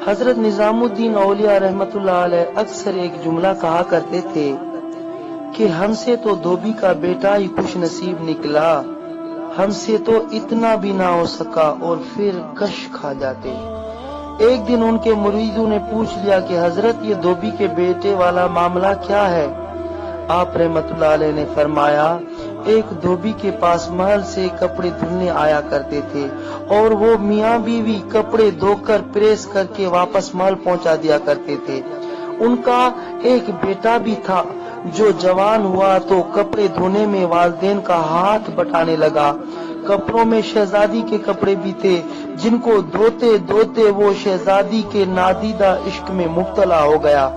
حضرت نظام الدین اولیاء رحمت اللہ علیہ اکثر ایک جملہ کہا کرتے تھے کہ ہم سے تو دھوبی کا بیٹا ہی خوش نصیب نکلا، ہم سے تو اتنا بھی نہ ہو سکا اور پھر کش کھا جاتے۔ ایک دن ان کے مریدوں نے پوچھ لیا کہ حضرت یہ دھوبی کے بیٹے والا معاملہ کیا ہے؟ آپ رحمت اللہ علیہ نے فرمایا، ایک دھوبی کے پاس محل سے کپڑے دھلنے آیا کرتے تھے اور وہ میاں بیوی کپڑے دھو کر پریس کر کے واپس محل پہنچا دیا کرتے تھے۔ ان کا ایک بیٹا بھی تھا جو جوان ہوا تو کپڑے دھونے میں والدین کا ہاتھ بٹانے لگا۔ کپڑوں میں شہزادی کے کپڑے بھی تھے جن کو دھوتے دھوتے وہ شہزادی کے نادیدہ عشق میں مبتلا ہو گیا۔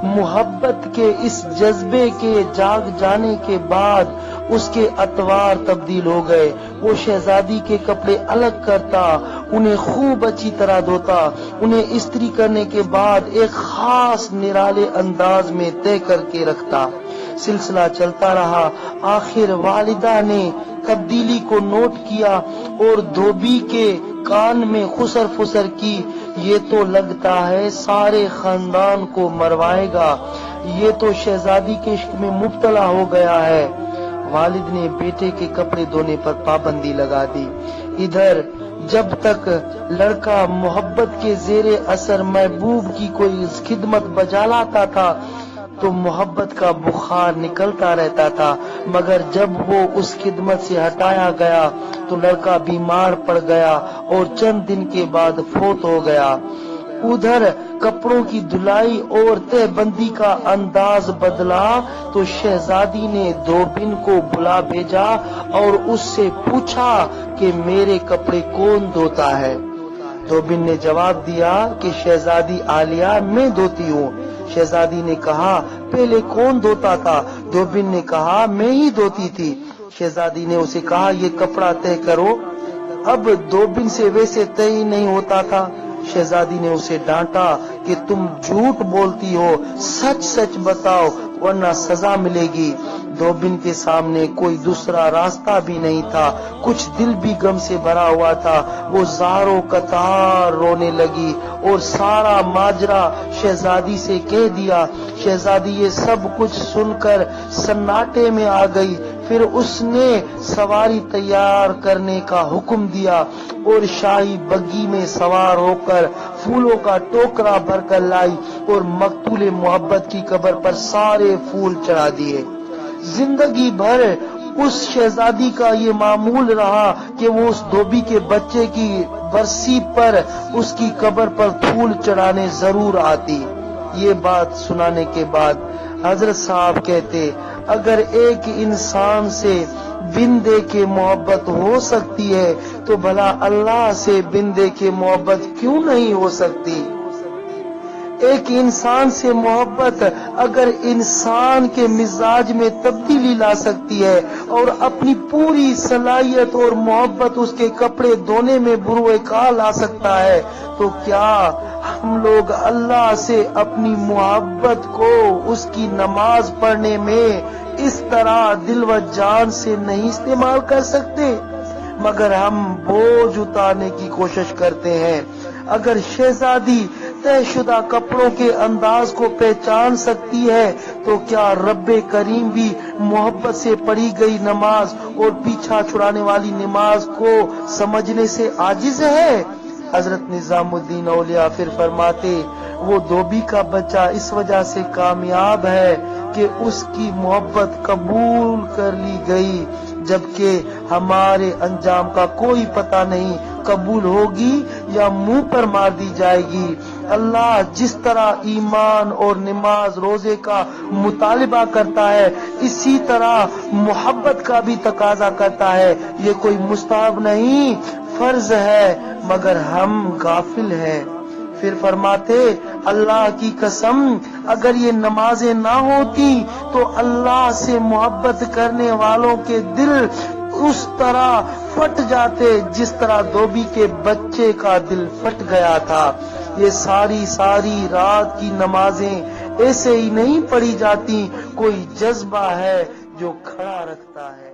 محبت کے اس جذبے کے جاگ جانے کے بعد اس کے اطوار تبدیل ہو گئے۔ وہ شہزادی کے کپڑے الگ کرتا، انہیں خوب اچھی طرح دھوتا، انہیں استری کرنے کے بعد ایک خاص نرالے انداز میں طے کر کے رکھتا۔ سلسلہ چلتا رہا، آخر والدہ نے تبدیلی کو نوٹ کیا اور دھوبی کے کان میں خسر فسر کی، یہ تو لگتا ہے سارے خاندان کو مروائے گا، یہ تو شہزادی کے عشق میں مبتلا ہو گیا ہے۔ والد نے بیٹے کے کپڑے دھونے پر پابندی لگا دی۔ ادھر جب تک لڑکا محبت کے زیر اثر محبوب کی کوئی خدمت بجا لاتا تھا تو محبت کا بخار نکلتا رہتا تھا، مگر جب وہ اس خدمت سے ہٹایا گیا تو لڑکا بیمار پڑ گیا اور چند دن کے بعد فوت ہو گیا۔ ادھر کپڑوں کی دھلائی اور تہ بندی کا انداز بدلا تو شہزادی نے دھوبن کو بلا بھیجا اور اس سے پوچھا کہ میرے کپڑے کون دھوتا ہے؟ دھوبن نے جواب دیا کہ شہزادی عالیہ میں دھوتی ہوں۔ شہزادی نے کہا پہلے کون دھوتا تھا؟ دھوبن نے کہا میں ہی دھوتی تھی۔ شہزادی نے اسے کہا یہ کپڑا طے کرو۔ اب دھوبن سے ویسے طے ہی نہیں ہوتا تھا۔ شہزادی نے اسے ڈانٹا کہ تم جھوٹ بولتی ہو، سچ سچ بتاؤ ورنہ سزا ملے گی۔ دھوبن کے سامنے کوئی دوسرا راستہ بھی نہیں تھا، کچھ دل بھی غم سے بھرا ہوا تھا۔ وہ زاروں قطار رونے لگی اور سارا ماجرا شہزادی سے کہہ دیا۔ شہزادی یہ سب کچھ سن کر سناٹے میں آ گئی۔ پھر اس نے سواری تیار کرنے کا حکم دیا اور شاہی بگی میں سوار ہو کر پھولوں کا ٹوکرا بھر کر لائی اور مقتول محبت کی قبر پر سارے پھول چڑھا دیے۔ زندگی بھر اس شہزادی کا یہ معمول رہا کہ وہ اس دھوبی کے بچے کی برسی پر اس کی قبر پر پھول چڑھانے ضرور آتی۔ یہ بات سنانے کے بعد حضرت صاحب کہتے اگر ایک انسان سے بن دیکھے محبت ہو سکتی ہے تو بھلا اللہ سے بن دیکھے محبت کیوں نہیں ہو سکتی؟ ایک انسان سے محبت اگر انسان کے مزاج میں تبدیلی لا سکتی ہے اور اپنی پوری صلاحیت اور محبت اس کے کپڑے دھونے میں بروئے کار لا سکتا ہے تو کیا ہم لوگ اللہ سے اپنی محبت کو اس کی نماز پڑھنے میں اس طرح دل و جان سے نہیں استعمال کر سکتے؟ مگر ہم بوجھ اتارنے کی کوشش کرتے ہیں۔ اگر شہزادی طے شدہ کپڑوں کے انداز کو پہچان سکتی ہے تو کیا رب کریم بھی محبت سے پڑھی گئی نماز اور پیچھا چھڑانے والی نماز کو سمجھنے سے عاجز ہے؟ حضرت نظام الدین اولیاء پھر فرماتے وہ دھوبی کا بچہ اس وجہ سے کامیاب ہے کہ اس کی محبت قبول کر لی گئی، جبکہ ہمارے انجام کا کوئی پتہ نہیں، قبول ہوگی یا منہ پر مار دی جائے گی۔ اللہ جس طرح ایمان اور نماز روزے کا مطالبہ کرتا ہے اسی طرح محبت کا بھی تقاضا کرتا ہے۔ یہ کوئی مستحب نہیں، فرض ہے، مگر ہم غافل ہیں۔ پھر فرماتے اللہ کی قسم اگر یہ نمازیں نہ ہوتی تو اللہ سے محبت کرنے والوں کے دل اس طرح پھٹ جاتے جس طرح دھوبی کے بچے کا دل پھٹ گیا تھا۔ یہ ساری رات کی نمازیں ایسے ہی نہیں پڑھی جاتی، کوئی جذبہ ہے جو کھڑا رکھتا ہے۔